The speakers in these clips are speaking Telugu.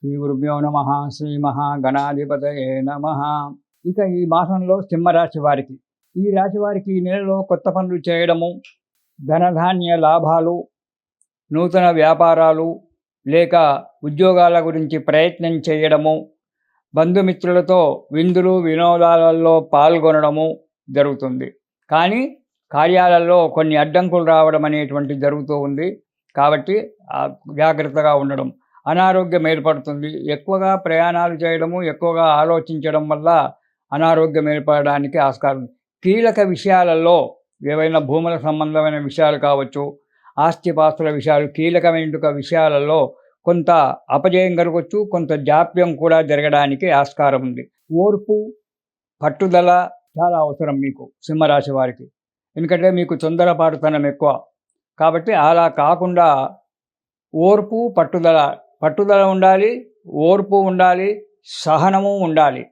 శ్రీ గురుభ్యో నమ. శ్రీ మహాగణాధిపతయే నమ. ఇక ఈ మాసంలో సింహరాశి వారికి, ఈ రాశి వారికి ఈ నెలలో కొత్త పనులు చేయడము, ధనధాన్య లాభాలు, నూతన వ్యాపారాలు లేక ఉద్యోగాల గురించి ప్రయత్నం చేయడము, బంధుమిత్రులతో విందులు వినోదాలలో పాల్గొనడము జరుగుతుంది. కానీ కార్యాలలో కొన్ని అడ్డంకులు రావడం అనేటువంటి జరుగుతూ ఉంది. కాబట్టి జాగ్రత్తగా ఉండడం. అనారోగ్యం ఏర్పడుతుంది. ఎక్కువగా ప్రయాణాలు చేయడము, ఎక్కువగా ఆలోచించడం వల్ల అనారోగ్యం ఏర్పడడానికి ఆస్కారం. కీలక విషయాలలో ఏవైనా భూముల సంబంధమైన విషయాలు కావచ్చు, ఆస్తిపాస్తుల విషయాలు, కీలకమైన విషయాలలో కొంత అపజయం కలగవచ్చు, కొంత జాప్యం కూడా జరగడానికి ఆస్కారం ఉంది. ఓర్పు, పట్టుదల చాలా అవసరం మీకు సింహరాశి వారికి. ఎందుకంటే మీకు తొందరపాటుతనం ఎక్కువ. కాబట్టి అలా కాకుండా ఓర్పు, పట్టుదల ఉండాలి, ఓర్పు ఉండాలి, సహనము ఉండాలి.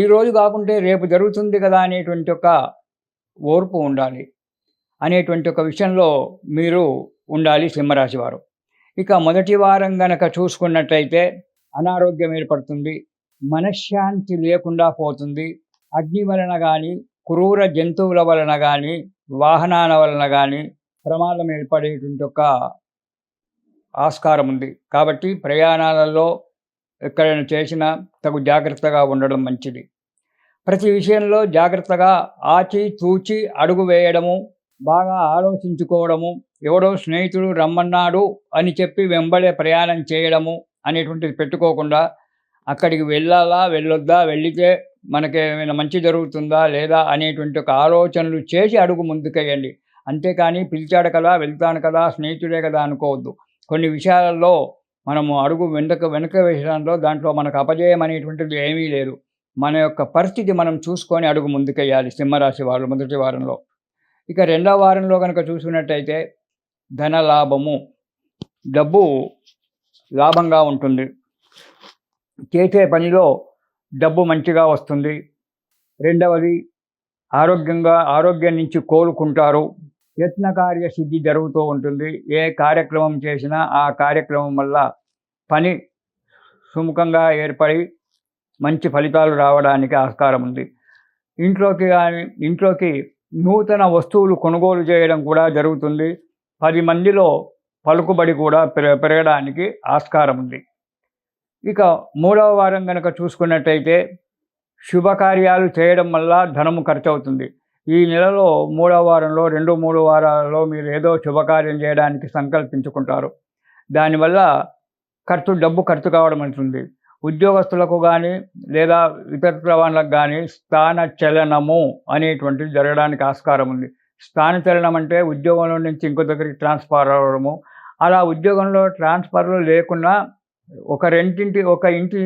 ఈరోజు కాకుంటే రేపు జరుగుతుంది కదా అనేటువంటి ఒక ఓర్పు ఉండాలి అనేటువంటి ఒక విషయంలో మీరు ఉండాలి సింహరాశి వారు. ఇక మొదటి వారం గనక చూసుకున్నట్లయితే అనారోగ్యం ఏర్పడుతుంది, మనశ్శాంతి లేకుండా పోతుంది. అగ్ని వలన కానీ, క్రూర జంతువుల వలన కానీ, వాహనాల వలన కానీ ప్రమాదం ఏర్పడేటువంటి ఒక ఆస్కారం ఉంది. కాబట్టి ప్రయాణాలలో ఎక్కడైనా చేసినా తగు జాగ్రత్తగా ఉండడం మంచిది. ప్రతి విషయంలో జాగ్రత్తగా ఆచి తూచి అడుగు వేయడము, బాగా ఆలోచించుకోవడము, ఎవడో స్నేహితుడు రమ్మన్నాడు అని చెప్పి వెంబడే ప్రయాణం చేయడము అనేటువంటిది పెట్టుకోకుండా అక్కడికి వెళ్ళాలా వెళ్ళొద్దా, వెళితే మనకేమైనా మంచి జరుగుతుందా లేదా అనేటువంటి ఒక ఆలోచనలు చేసి అడుగు ముందుకేయండి. అంతేకాని పిలిచాడు కదా, వెళ్తాను కదా, స్నేహితుడే కదా అనుకోవద్దు. కొన్ని విషయాలలో మనము అడుగు వెనక వేసడంలో దాంట్లో మనకు అపజయం అనేటువంటిది ఏమీ లేదు. మన యొక్క పరిస్థితి మనం చూసుకొని అడుగు ముందుకేయాలి సింహరాశి వాళ్ళు మొదటి వారంలో. ఇక రెండవ వారంలో కనుక చూసుకున్నట్టయితే ధన లాభము, డబ్బు లాభంగా ఉంటుంది. చేసే పనిలో డబ్బు మంచిగా వస్తుంది. రెండవది ఆరోగ్యం నుంచి కోలుకుంటారు. యత్నకార్య సిద్ధి జరుగుతూ ఉంటుంది. ఏ కార్యక్రమం చేసినా ఆ కార్యక్రమం వల్ల పని సుముఖంగా ఏర్పడి మంచి ఫలితాలు రావడానికి ఆస్కారం ఉంది. ఇంట్లోకి నూతన వస్తువులు కొనుగోలు చేయడం కూడా జరుగుతుంది. 10 మందిలో పలుకుబడి కూడా పెరగడానికి ఆస్కారం ఉంది. ఇక మూడవ వారం కనుక చూసుకున్నట్టయితే శుభకార్యాలు చేయడం వల్ల ధనము ఖర్చు అవుతుంది. ఈ నెలలో మూడవ వారంలో 2-3 వారాలలో మీరు ఏదో శుభకార్యం చేయడానికి సంకల్పించుకుంటారు. దానివల్ల డబ్బు ఖర్చు కావడం ఉంటుంది. ఉద్యోగస్తులకు కానీ లేదా ఇతర వాళ్ళకు కానీ స్థానచలనము అనేటువంటిది జరగడానికి ఆస్కారం ఉంది. స్థానచలనం అంటే ఉద్యోగంలో నుంచి ఇంకో దగ్గరికి ట్రాన్స్ఫర్ అవ్వడము. అలా ఉద్యోగంలో ట్రాన్స్ఫర్లు లేకుండా ఒక ఇంటి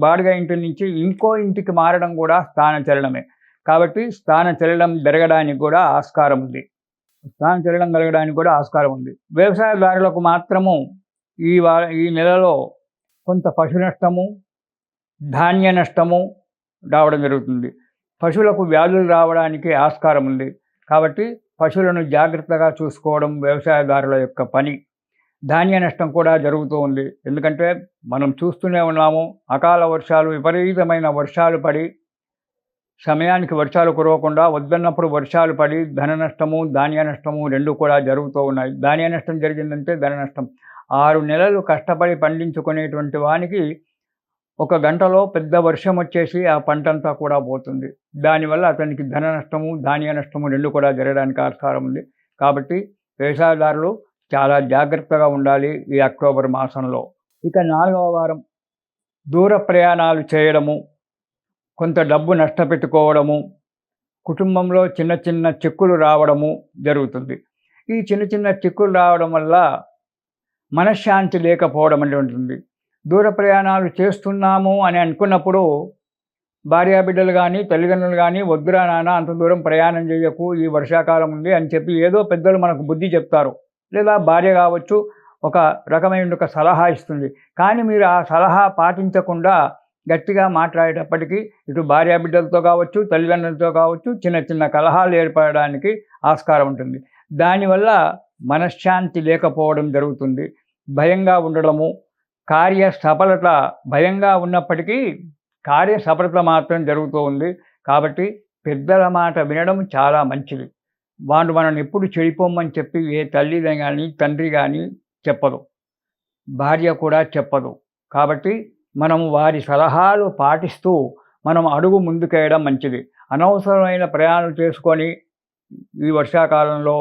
బాడిగ ఇంటి నుంచి ఇంకో ఇంటికి మారడం కూడా స్థానచలనమే. కాబట్టి స్థానచలనం జరగడానికి కూడా ఆస్కారం ఉంది. వ్యవసాయదారులకు మాత్రము ఈ నెలలో కొంత పశు నష్టము, ధాన్య నష్టము రావడం జరుగుతుంది. పశువులకు వ్యాధులు రావడానికి ఆస్కారం ఉంది. కాబట్టి పశువులను జాగ్రత్తగా చూసుకోవడం వ్యవసాయదారుల యొక్క పని. ధాన్య నష్టం కూడా జరుగుతూ ఉంది. ఎందుకంటే మనం చూస్తూనే ఉన్నాము, అకాల వర్షాలు, విపరీతమైన వర్షాలు పడి సమయానికి వర్షాలు కురవకుండా వద్దన్నప్పుడు వర్షాలు పడి ధన నష్టము, ధాన్య నష్టము 2 కూడా జరుగుతూ ఉన్నాయి. ధాన్య నష్టం జరిగిందంటే ధన నష్టం. 6 నెలలు కష్టపడి పండించుకునేటువంటి వానికి 1 గంటలో పెద్ద వర్షం వచ్చేసి ఆ పంటంతా కూడా పోతుంది. దానివల్ల అతనికి ధన నష్టము, ధాన్య నష్టము 2 కూడా జరగడానికి ఆస్కారం ఉంది. కాబట్టి వ్యవసాయదారులు చాలా జాగ్రత్తగా ఉండాలి ఈ అక్టోబర్ మాసంలో. ఇక 4వ వారం దూర ప్రయాణాలు చేయడము, కొంత డబ్బు నష్టపెట్టుకోవడము, కుటుంబంలో చిన్న చిక్కులు రావడము జరుగుతుంది. ఈ చిన్న చిక్కులు రావడం వల్ల మనశ్శాంతి లేకపోవడం అనేది ఉంటుంది. దూర ప్రయాణాలు చేస్తున్నాము అని అనుకున్నప్పుడు భార్యాబిడ్డలు కానీ తల్లిదండ్రులు కానీ వద్దురా నాన్న అంత దూరం ప్రయాణం చేయకు, ఈ వర్షాకాలం ఉంది అని చెప్పి ఏదో పెద్దలు మనకు బుద్ధి చెప్తారు. లేదా భార్య కావచ్చు ఒక రకమైన ఒక సలహా ఇస్తుంది. కానీ మీరు ఆ సలహా పాటించకుండా గట్టిగా మాట్లాడేటప్పటికీ ఇటు భార్యాబిడ్డలతో కావచ్చు, తల్లిదండ్రులతో కావచ్చు చిన్న కలహాలు ఏర్పడడానికి ఆస్కారం ఉంటుంది. దానివల్ల మనశ్శాంతి లేకపోవడం జరుగుతుంది. భయంగా ఉండడము, కార్య సఫలత భయంగా ఉన్నప్పటికీ కార్య సఫలత మాత్రం జరుగుతూ ఉంది. కాబట్టి పెద్దల మాట వినడం చాలా మంచిది. వాళ్ళు మనల్ని ఎప్పుడు చెడిపోమని చెప్పి ఏ తల్లి కానీ తండ్రి కానీ చెప్పదు, భార్య కూడా చెప్పదు. కాబట్టి మనము వారి సలహాలు పాటిస్తూ మనం అడుగు ముందుకేయడం మంచిది. అనవసరమైన ప్రయాణాలు చేసుకొని ఈ వర్షాకాలంలో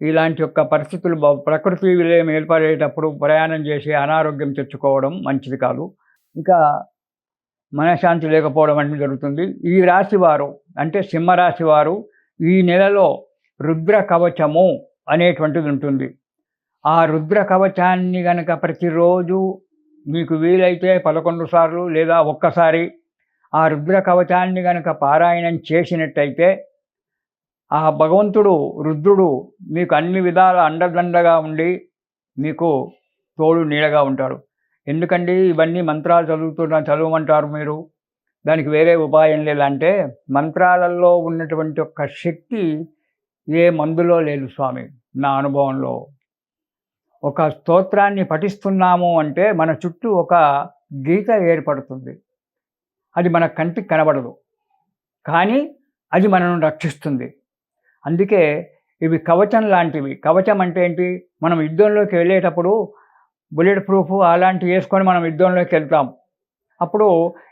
ఇలాంటి యొక్క పరిస్థితులు ప్రకృతి విలయం ఏర్పడేటప్పుడు ప్రయాణం చేసి అనారోగ్యం తెచ్చుకోవడం మంచిది కాదు. ఇంకా మనశ్శాంతి లేకపోవడం అనేది జరుగుతుంది. ఈ రాశి వారు అంటే సింహరాశి వారు ఈ నెలలో రుద్ర కవచము అనేటువంటిది ఉంటుంది. ఆ రుద్ర కవచాన్ని కనుక ప్రతిరోజు మీకు వీలైతే 11 సార్లు లేదా ఒక్కసారి ఆ రుద్ర కవచాన్ని కనుక పారాయణం చేసినట్టయితే ఆ భగవంతుడు రుద్రుడు మీకు అన్ని విధాల అండదండగా ఉండి మీకు తోడు నీడగా ఉంటాడు. ఎందుకండి ఇవన్నీ మంత్రాలు చదవమంటారు మీరు, దానికి వేరే ఉపాయం లేదంటే మంత్రాలలో ఉన్నటువంటి ఒక శక్తి ఏ మందులో లేదు స్వామి. నా అనుభవంలో ఒక స్తోత్రాన్ని పఠిస్తున్నాము అంటే మన చుట్టూ ఒక గీత ఏర్పడుతుంది. అది మన కంటికి కనబడదు, కానీ అది మనను రక్షిస్తుంది. అందుకే ఇవి కవచం లాంటివి. కవచం అంటే ఏంటి? మనం యుద్ధంలోకి వెళ్ళేటప్పుడు బుల్లెట్ ప్రూఫ్ అలాంటివి వేసుకొని మనం యుద్ధంలోకి వెళ్తాం. అప్పుడు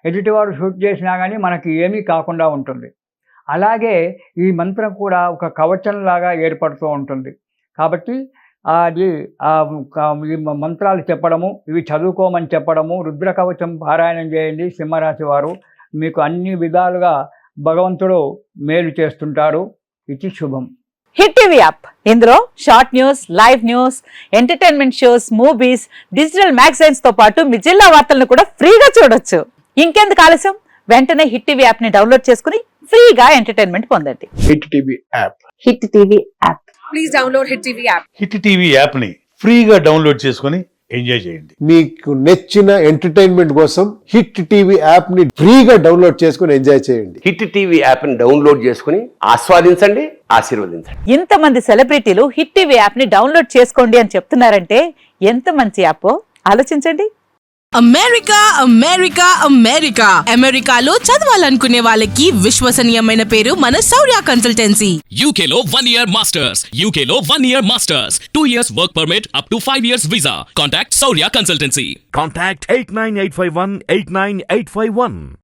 ఎదుటివారు షూట్ చేసినా కానీ మనకి ఏమీ కాకుండా ఉంటుంది. అలాగే ఈ మంత్రం కూడా ఒక కవచంలాగా ఏర్పడుతూ ఉంటుంది. కాబట్టి అది ఈ మంత్రాలు చెప్పడము, ఇవి చదువుకోమని చెప్పడము, రుద్ర కవచం పారాయణం చేయండి సింహరాశి వారు. మీకు అన్ని విధాలుగా భగవంతుడు మేలు చేస్తుంటారు. ఇది శుభం. హిట్ టీవీ యాప్, ఇందులో short news, live news, entertainment shows, movies, digital magazines తో పాటు మీ జిల్లా వార్తలను కూడా ఫ్రీగా చూడొచ్చు. ఇంకెందుకు ఆలస్యం, వెంటనే హిట్ టీవీ యాప్ ని డౌన్లోడ్ చేసుకుని ఫ్రీగా ఎంటర్టైన్మెంట్ పొందండి. Hit TV app. Hit TV app. Please download hit TV app. Hit TV app ని ఫ్రీగా డౌన్లోడ్ చేసుకొని ఎంజాయ్ చేయండి. మీకు నచ్చిన ఎంటర్టైన్మెంట్ కోసం హిట్ టీవీ యాప్ ని ఫ్రీగా డౌన్లోడ్ చేసుకొని ఎంజాయ్ చేయండి. హిట్ టీవీ యాప్ ని డౌన్లోడ్ చేసుకుని ఆస్వాదించండి, ఆశీర్వదించండి. ఇంతమంది సెలబ్రిటీలు హిట్ టీవీ యాప్ ని డౌన్లోడ్ చేసుకోండి అని చెప్తున్నారంటే ఎంత మంచి యాప్ ఆలోచించండి. అమెరికా అమెరికా అమెరికా అమెరికాలో చదవాలనుకునే వాళ్ళకి విశ్వసనీయమైన పేరు మన శౌర్య కన్సల్టెన్సీ. UK లో 1 year masters. UK లో 1 year masters. 2 years work permit up to 5 years visa. Contact Saurya Consultancy. Contact 89851 89851.